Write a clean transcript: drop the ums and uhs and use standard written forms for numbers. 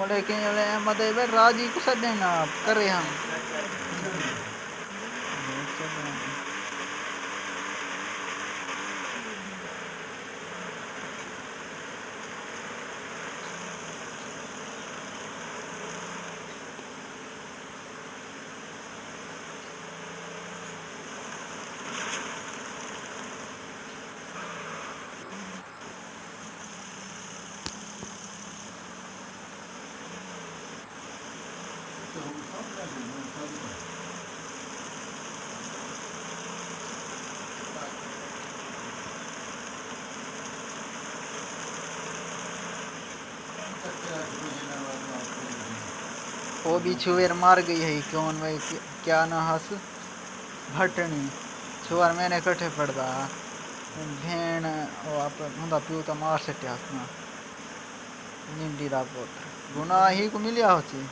लेकिन मतलब राजी को सदेना करे हम वो भी छुएर मार गई है कौन भाई क्या ना हस भटनी छुआर मैंने कट्ठे पड़दा भेण वो आप हुंदा प्यू तो मार सट्या हसना निंडी दा पुत्र गुनाह ही को मिलिया होची